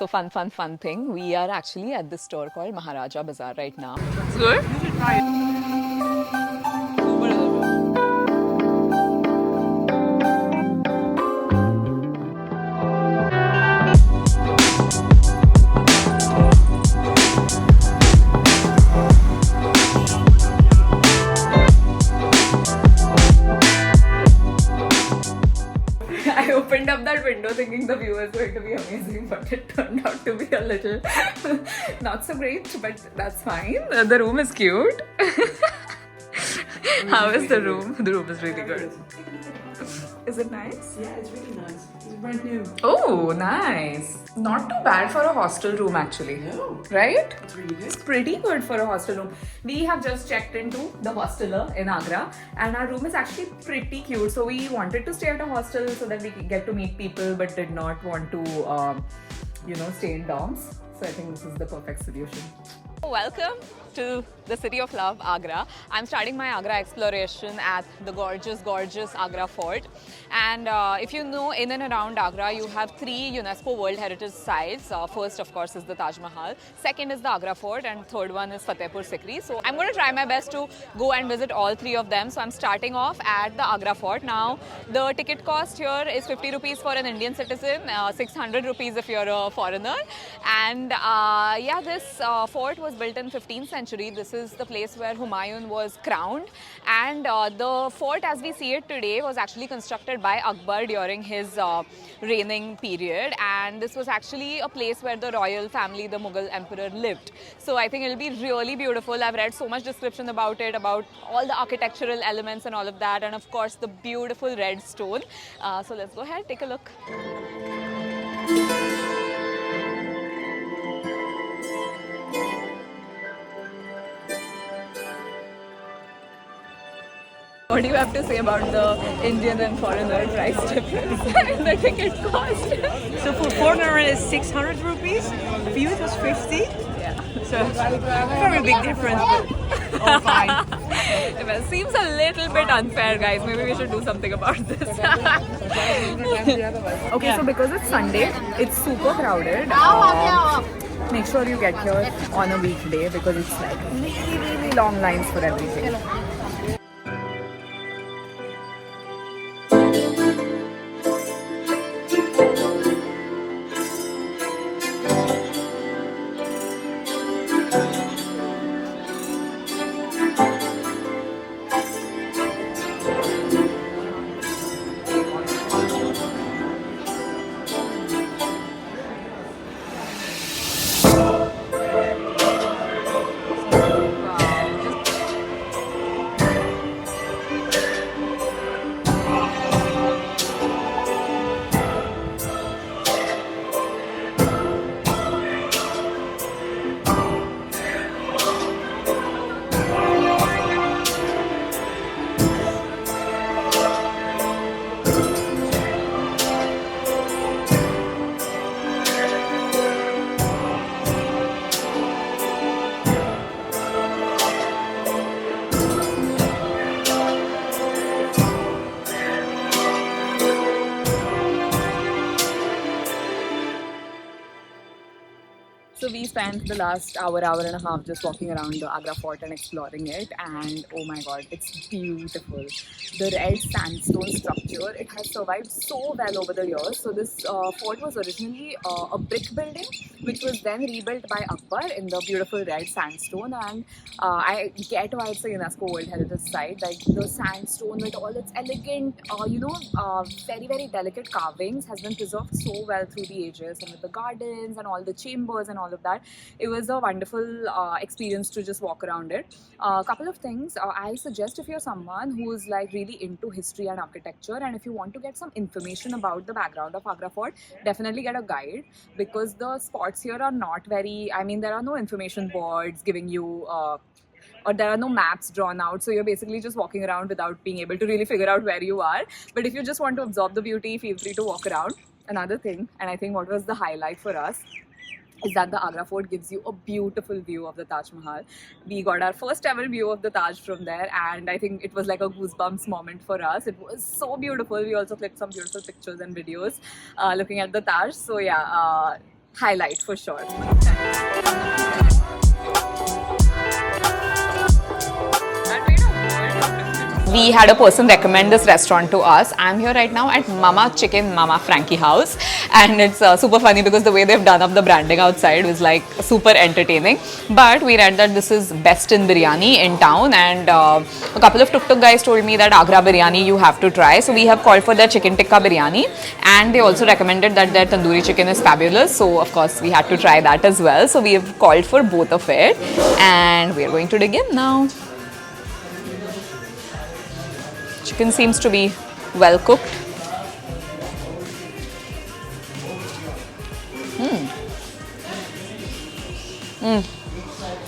So fun thing. We are actually at this store called Maharaja Bazaar right now. It's good. You should try it. I opened up that window thinking the view is going to be amazing, but it turned out to be a little not so great, but that's fine. The room is cute. How is the room? The room is really good. Is it nice? Yeah, it's really nice. It's brand new. Oh, nice. Not too bad for a hostel room actually. No. Right? It's really good. It's pretty good for a hostel room. We have just checked into the hosteler in Agra and our room is actually pretty cute. So we wanted to stay at a hostel so that we could get to meet people but did not want to, stay in dorms. So I think this is the perfect solution. Welcome to the city of love, Agra. I'm starting my Agra exploration at the gorgeous Agra Fort. And if you know, in and around Agra, you have 3 UNESCO World Heritage Sites. First, of course, is the Taj Mahal. Second is the Agra Fort. And third one is Fatehpur Sikri. So I'm going to try my best to go and visit all 3 of them. So I'm starting off at the Agra Fort. Now, the ticket cost here is 50 rupees for an Indian citizen, 600 rupees if you're a foreigner. And this fort was built in 15th century. This is the place where Humayun was crowned, and the fort as we see it today was actually constructed by Akbar during his reigning period, and this was actually a place where the royal family, the Mughal emperor, lived. So I think it'll be really beautiful. I've read so much description about it, about all the architectural elements and all of that, and of course the beautiful red stone. So let's go ahead, take a look. What do you have to say about the Indian and foreigner price difference and the ticket cost? So for foreigner it's 600 rupees. For you it was 50. Yeah. So very big difference, but all fine. Well, seems a little bit unfair, guys. Maybe we should do something about this. Okay, so because it's Sunday, it's super crowded. Make sure you get here on a weekday because it's like really long lines for everything. So we spent the last hour and a half just walking around the Agra Fort and exploring it, and oh my god, it's beautiful. The red sandstone structure, it has survived so well over the years. So this fort was originally a brick building which was then rebuilt by Akbar in the beautiful red sandstone, and I get why it's a UNESCO World Heritage Site. Like the sandstone with all its elegant, very delicate carvings has been preserved so well through the ages, and with the gardens and all the chambers and all of that, it was a wonderful experience to just walk around it. A couple of things I suggest if you're someone who is like really into history and architecture, and if you want to get some information about the background of Agra Fort, definitely get a guide, because the spots here are not very, there are no information boards giving you or there are no maps drawn out, so you're basically just walking around without being able to really figure out where you are. But if you just want to absorb the beauty, feel free to walk around. Another thing, and I think what was the highlight for us, is that the Agra Fort gives you a beautiful view of the Taj Mahal. We got our first ever view of the Taj from there, and I think it was like a goosebumps moment for us. It was so beautiful. We also clicked some beautiful pictures and videos looking at the Taj. So yeah, highlight for sure. We had a person recommend this restaurant to us. I'm here right now at Mama Chicken Mama Frankie House, and it's super funny because the way they've done up the branding outside was like super entertaining. But we read that this is best in biryani in town, and a couple of tuk-tuk guys told me that Agra biryani you have to try. So we have called for their chicken tikka biryani, and they also recommended that their tandoori chicken is fabulous. So of course we had to try that as well. So we have called for both of it, and we are going to dig in now. Chicken seems to be well cooked.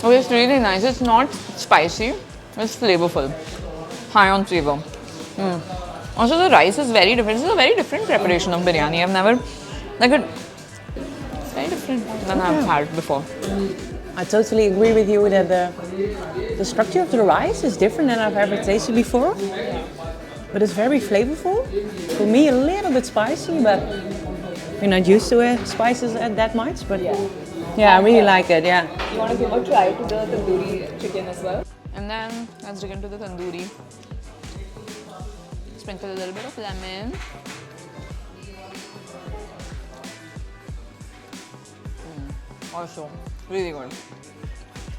Oh, it's really nice. It's not spicy. It's flavorful. High on flavor. Also, the rice is very different. This is a very different preparation of biryani. I've never it's very different than I've had before. I totally agree with you that the structure of the rice is different than I've ever tasted before. But it's very flavorful. For me, a little bit spicy, but we're not used to spices that much. But yeah, I really like it. Yeah. You want to give a try to the tandoori chicken as well? And then let's dig into the tandoori. Sprinkle a little bit of lemon. Also, really good.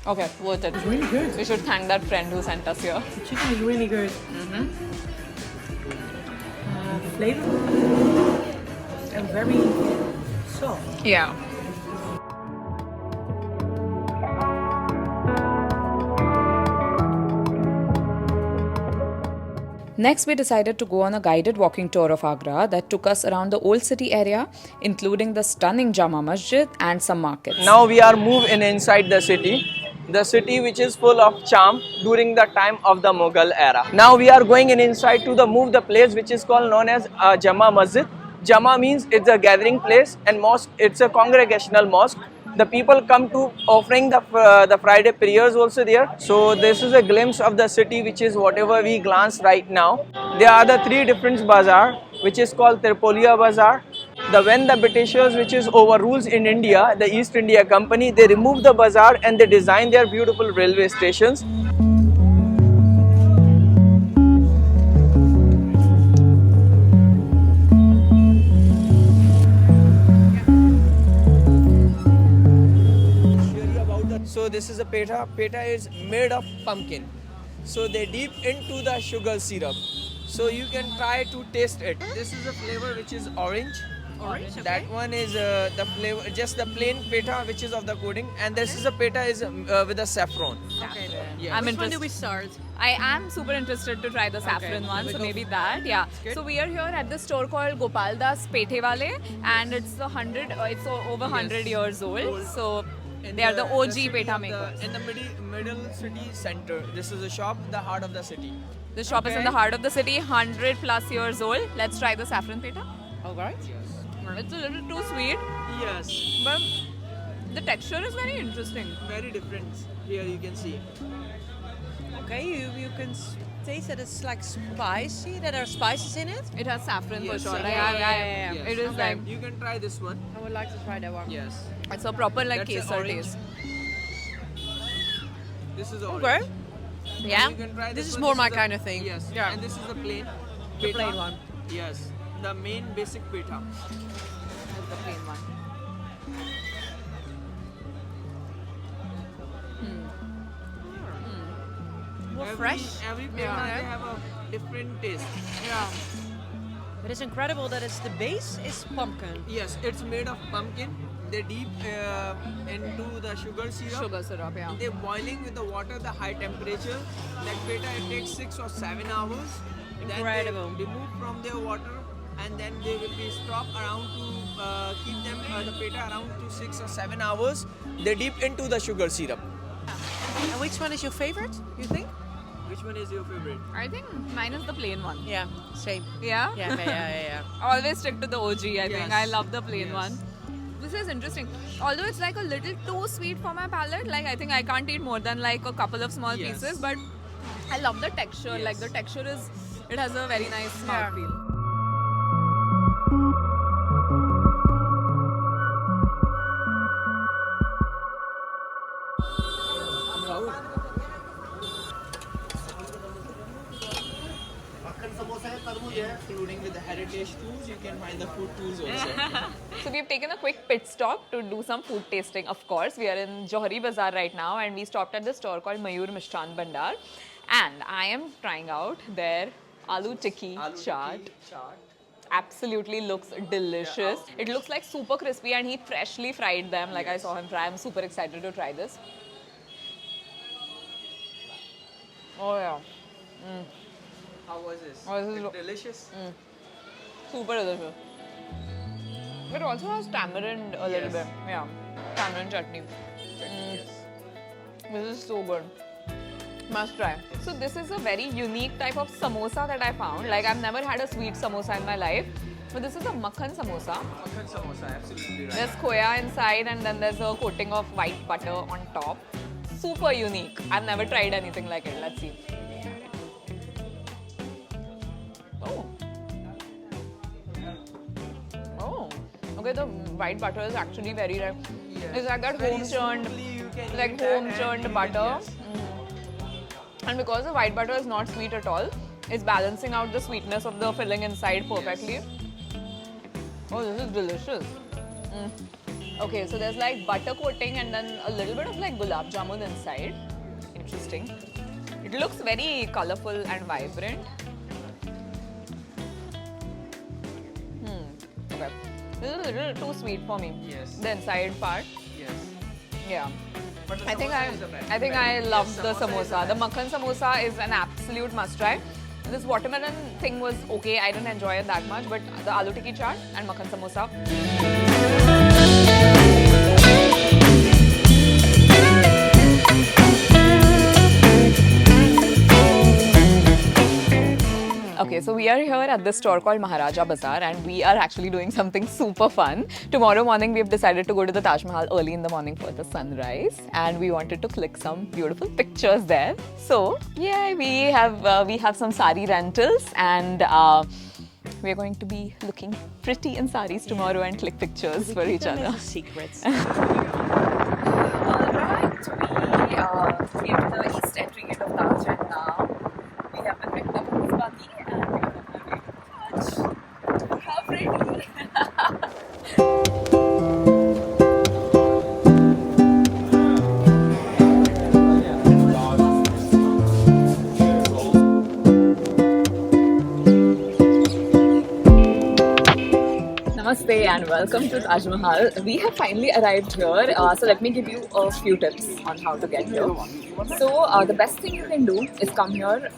Okay, worth it. It's really good. We should thank that friend who sent us here. The chicken is really good. Flavor and very soft. Yeah. Next, we decided to go on a guided walking tour of Agra that took us around the old city area, including the stunning Jama Masjid and some markets. Now we are moving inside the city which is full of charm during the time of the Mughal era. Now we are going inside to the place which is called known as Jama Masjid. Jama means it's a gathering place, and mosque, it's a congregational mosque. The people come to offering the Friday prayers also there. So this is a glimpse of the city which is whatever we glance right now. There are the three different bazaar which is called Tripolia Bazaar. When the Britishers which is overrules in India, the East India Company, they remove the bazaar and they design their beautiful railway stations. So this is a peta. Peta is made of pumpkin. So they dip into the sugar syrup. So you can try to taste it. This is a flavor which is orange. Orange, okay. That one is the flavor, just the plain peta which is of the coating, and this is a peta is with the saffron. Okay. Yes. I'm Which one interested. do we start? I am super interested to try the saffron one, so maybe that. Yeah. So we are here at this store called Gopal Das Pethe Wale, and it's it's over 100 years old. So they are the OG city petha of makers. In the middle city center. This is a shop, the heart of the city. The shop is in the heart of the city, 100 plus years old. Let's try the saffron petha. All right. It's a little too sweet, Yes, but the texture is very interesting. very different. Here you can see. Okay, you can taste that it's like spicy. That there are spices in it. It has saffron Yes, for sure. yeah. Yes. It is like You can try this one. I would like to try that one. Yes. it's a proper like That's a kesar orange. taste. This is orange. Okay. Yeah. You can try This is one. more This my the- kind of thing. Yes. Yeah. And this is the plain. The Petha. plain one. Yes. The main basic petha. That's the plain one. More Every- fresh. Every petha Yeah. they have a different taste. Yeah. But it's incredible that the base is pumpkin. Yes, it's made of pumpkin. They deep into the sugar syrup. Sugar syrup, yeah. They're boiling with the water, the high temperature. That petha it takes 6 or 7 hours. Incredible. Then they remove from their water, and then they will be stopped around to keep them the petha around to 6 or 7 hours. They dip into the sugar syrup. And which one is your favorite? You think? Which one is your favorite? I think mine is the plain one. Yeah. Same. Yeah? Yeah. Always stick to the OG, I think. Yes. I love the plain Yes. one. This is interesting. Although it's like a little too sweet for my palate, like I think I can't eat more than like a couple of small Yes. pieces, but I love the texture. Like the texture it has a very nice mouthfeel. tools, you can find the food tools also. So we've taken a quick pit stop to do some food tasting. Of course, we are in Johari Bazaar right now, and we stopped at the store called Mayur Mishtan Bhandar, and I am trying out their aloo tikki chaat. Absolutely looks delicious. It looks like super crispy, and he freshly fried them. Like I saw him fry. I'm super excited to try this. Oh yeah. How was this? Oh, this is delicious. Super delicious. It also has tamarind a little bit. Yeah, tamarind chutney. This is so good. Must try. So this is a very unique type of samosa that I found. Like I've never had a sweet samosa in my life. But this is a makhan samosa. Makhan samosa, absolutely right. There's khoya inside and then there's a coating of white butter on top. Super unique. I've never tried anything like it. Let's see. Oh. Oh. Okay, the white butter is actually very nice. It's like that home churned butter. Yes. And because the white butter is not sweet at all, it's balancing out the sweetness of the filling inside perfectly. Oh, this is delicious. Okay, so there's like butter coating and then a little bit of like gulab jamun inside. Interesting. It looks very colorful and vibrant. Okay. This is a little too sweet for me. Yes. The inside part. Yes. Yeah. But the I think samosa is the best. I think I love Yes, the samosa is samosa. the The makhan samosa is an absolute must try. This watermelon thing was okay. I didn't enjoy it that much, but the aloo tikki chaat and makhan samosa. Okay, so we are here at this store called Maharaja Bazaar and we are actually doing something super fun. Tomorrow morning we have decided to go to the Taj Mahal early in the morning for the sunrise and we wanted to click some beautiful pictures there. So yeah, we have some sari rentals and we are going to be looking pretty in saris tomorrow and click pictures for each other. Secrets. Alright, we came to the east entry gate of Taj and now we have been picked up in this buggy and we are on our way to Taj. How pretty! Namaste and welcome to Taj Mahal. We have finally arrived here. So let me give you a few tips on how to get here. So the best thing you can do is come here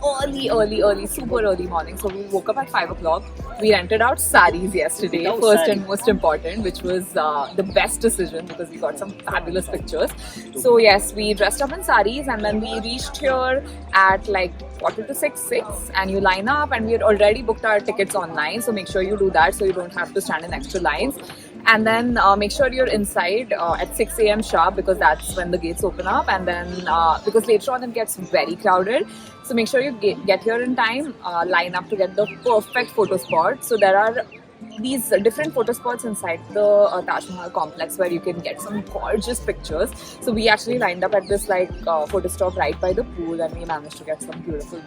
early, super early morning. So we woke up at 5 o'clock. We rented out saris yesterday, first and most important, which was the best decision because we got some fabulous pictures. So yes, we dressed up in saris and then we reached here at like 5:45, and you line up and we had already booked our tickets online. So make sure you do that so you don't have to stand in extra lines. And then make sure you're inside at 6 a.m. sharp because that's when the gates open up. And then because later on it gets very crowded. So make sure you get here in time, line up to get the perfect photo spot. So there are these different photo spots inside the Taj Mahal complex where you can get some gorgeous pictures. So we actually lined up at this like photo stop right by the pool and we managed to get some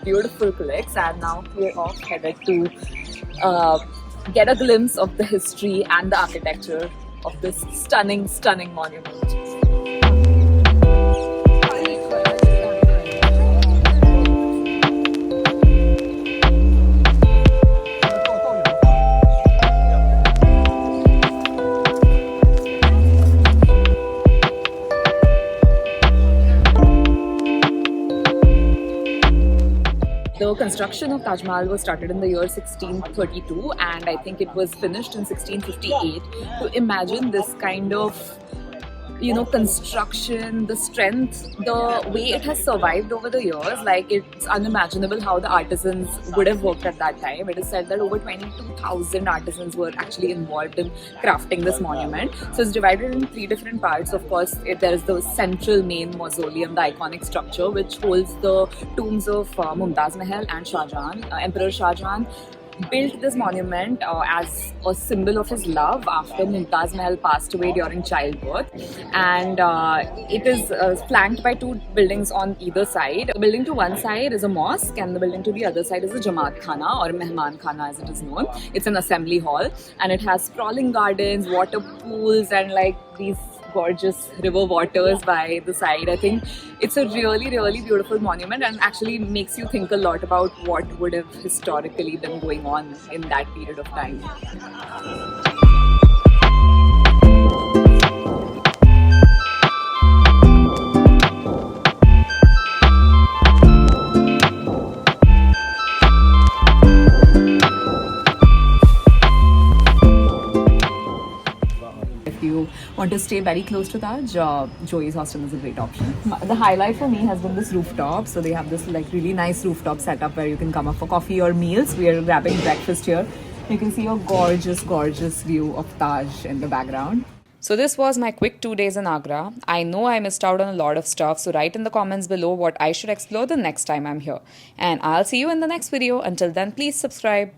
beautiful clicks. And now we're off headed to get a glimpse of the history and the architecture of this stunning monument. The construction of Taj Mahal was started in the year 1632 and I think it was finished in 1658. To imagine this kind of, construction, the strength, the way it has survived over the years, like it's unimaginable how the artisans would have worked at that time. It is said that over 22,000 artisans were actually involved in crafting this monument. So it's divided in 3 different parts. Of course, there is the central main mausoleum, the iconic structure, which holds the tombs of Mumtaz Mahal and Shah Jahan, Emperor Shah Jahan. built this monument as a symbol of his love after Mumtaz Mahal passed away during childbirth. And it is flanked by two buildings on either side. The building to one side is a mosque, and the building to the other side is a Jamaat Khana, or Mehman Khana as it is known. It's an assembly hall, and it has sprawling gardens, water pools, and like these gorgeous river waters by the side. I think it's a really, really beautiful monument, and actually makes you think a lot about what would have historically been going on in that period of time. If you want to stay very close to Taj, Joey's Hostel is a great option. The highlight for me has been this rooftop. So they have this like really nice rooftop setup where you can come up for coffee or meals. We are grabbing breakfast here. You can see a gorgeous, gorgeous view of Taj in the background. So this was my quick 2 days in Agra. I know I missed out on a lot of stuff, so write in the comments below what I should explore the next time I'm here. And I'll see you in the next video. Until then, please subscribe.